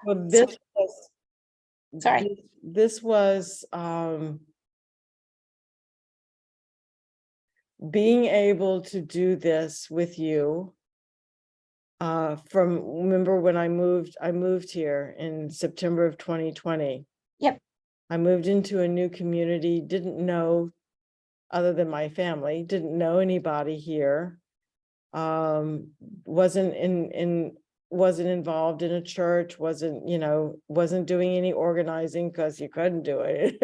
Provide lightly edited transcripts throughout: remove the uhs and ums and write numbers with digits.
Well, So, sorry. this was being able to do this with you. Remember when I moved here in September of 2020. Yep. I moved into a new community, didn't know, other than my family, didn't know anybody here. Wasn't involved in a church, wasn't doing any organizing because you couldn't do it.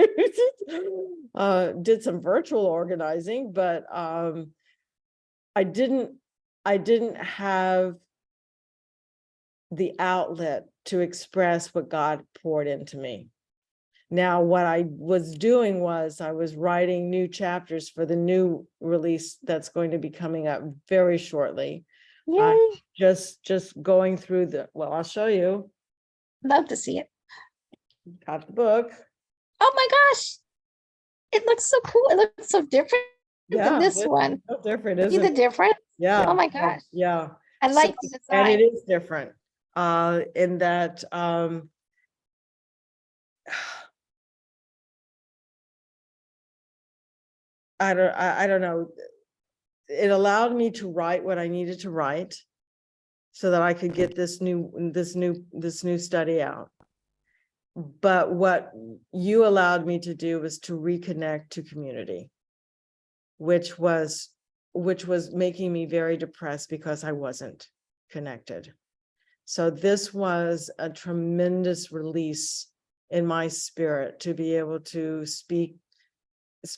Did some virtual organizing, but I didn't have the outlet to express what God poured into me. Now, what I was doing was I was writing new chapters for the new release that's going to be coming up very shortly. Yay. Just going through well, I'll show you. Love to see it. Got the book. Oh my gosh. It looks so cool. It looks so different than this one. So different, isn't See the it? difference? Yeah. Oh my gosh. Yeah. I like the design. And it is different. In that I don't know. It allowed me to write what I needed to write so that I could get this new study out. But what you allowed me to do was to reconnect to community, which was making me very depressed because I wasn't connected. So this was a tremendous release in my spirit to be able to speak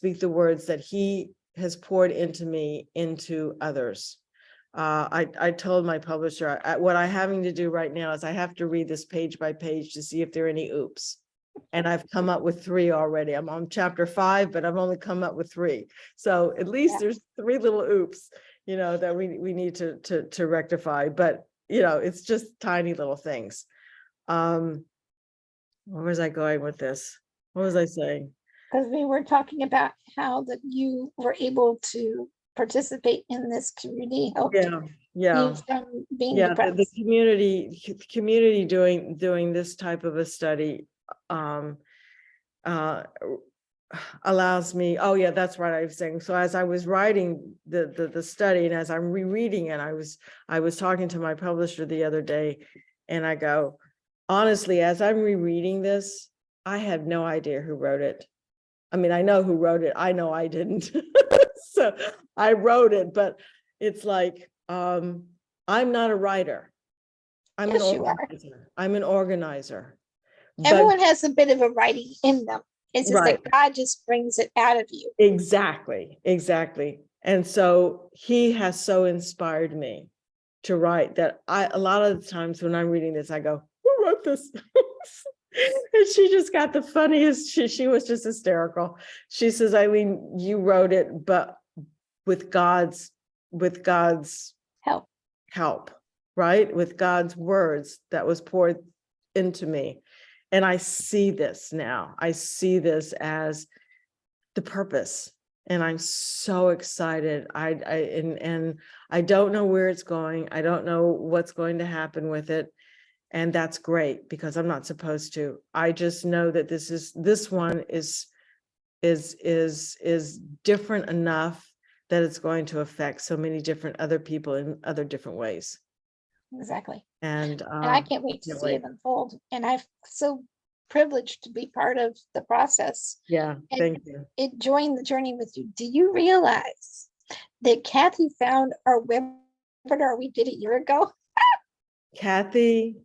the words that he has poured into me, into others. I told my publisher, what I'm having to do right now is I have to read this page by page to see if there are any oops. And I've come up with 3 already. I'm on chapter 5, but I've only come up with 3. So at least there's 3 little oops, that we need to rectify. But, it's just tiny little things. Where was I going with this? What was I saying? Because we were talking about how that you were able to participate in this community. Yeah. From being depressed. The community doing this type of a study allows me. Oh yeah, that's right. I was saying. So as I was writing the study and as I'm rereading it, I was talking to my publisher the other day, and I go, honestly, as I'm rereading this, I have no idea who wrote it. I mean, I know who wrote it. I know I didn't. So I wrote it, but it's like, I'm not a writer. I'm an organizer. I'm an organizer. Everyone has a bit of a writing in them. It's just that God just brings it out of you. Exactly. And so he has so inspired me to write that a lot of the times when I'm reading this, I go, who wrote this? And she just got the funniest. She was just hysterical. She says, Eileen, you wrote it, but with God's help, right? With God's words that was poured into me. And I see this now. I see this as the purpose. And I'm so excited. And I don't know where it's going. I don't know what's going to happen with it. And that's great because I'm not supposed to. I just know that this one is different enough that it's going to affect so many different other people in other different ways. Exactly. And I can't wait to see it unfold. And I'm so privileged to be part of the process. Yeah, thank you. It joined the journey with you. Do you realize that Kathy found our webinar we did a year ago? Kathy?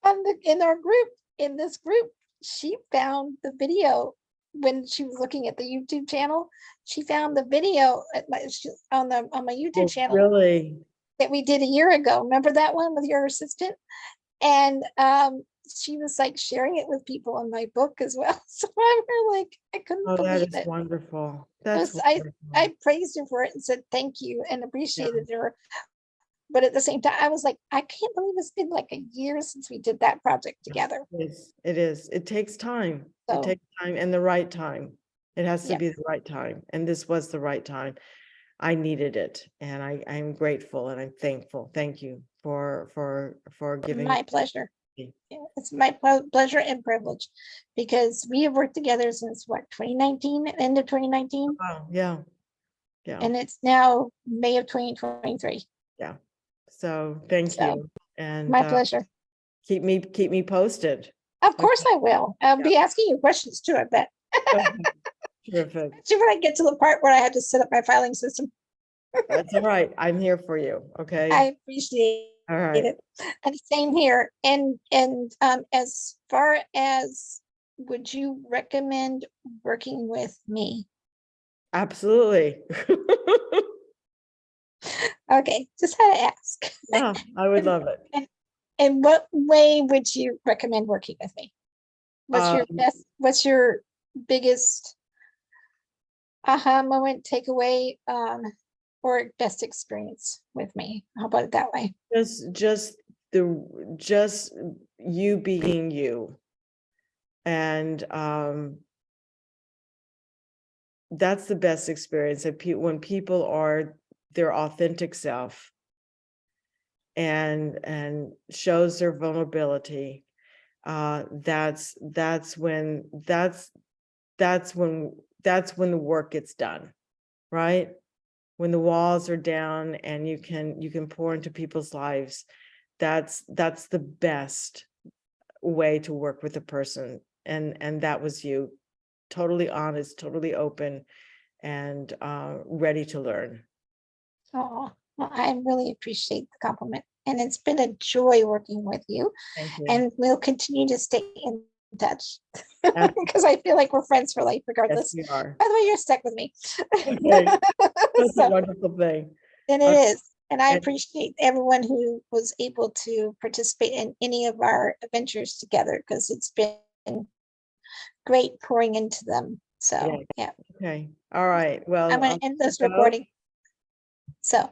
In this group, she found the video when she was looking at the YouTube channel. She found the video on my YouTube channel. Really? That we did a year ago. Remember that one with your assistant? And she was like sharing it with people in my book as well. So I couldn't believe it. That is wonderful. I praised her for it and said thank you and appreciated her. But at the same time, I was like, I can't believe it's been like a year since we did that project together. It is. It takes time. It takes time and the right time. It has to be the right time. And this was the right time. I needed it. And I'm grateful and I'm thankful. Thank you for giving. My pleasure. It's my pleasure and privilege, because we have worked together since what, 2019, end of 2019, Wow, yeah, yeah, and it's now May of 2023. yeah. So thank So you. And my pleasure. keep me posted. Of course I will. I'll be asking you questions too, I bet. Okay, terrific. See when I get to the part where I had to set up my filing system. That's all right. I'm here for you. Okay. I appreciate All right. it. And same here. And as far as, would you recommend working with me? Absolutely. Okay, just had to ask. Yeah, I would love it. And in what way would you recommend working with me? What's your biggest aha moment, takeaway, or best experience with me? How about it that way? Just you being you. And that's the best experience, that when people are their authentic self and shows their vulnerability, that's when the work gets done, right? When the walls are down and you can pour into people's lives, that's the best way to work with a person. And that was you, totally honest, totally open, and ready to learn. Oh, well, I really appreciate the compliment. And it's been a joy working with you. Thank you. And we'll continue to stay in touch Yes. because I feel like we're friends for life, Yes, regardless. we are. By the way, you're stuck with me. Okay. That's a So, wonderful thing. and it is. And I And- appreciate everyone who was able to participate in any of our adventures together, because it's been great pouring into them. So, yeah. Okay. All right. Well, I'm going to end this go. recording. So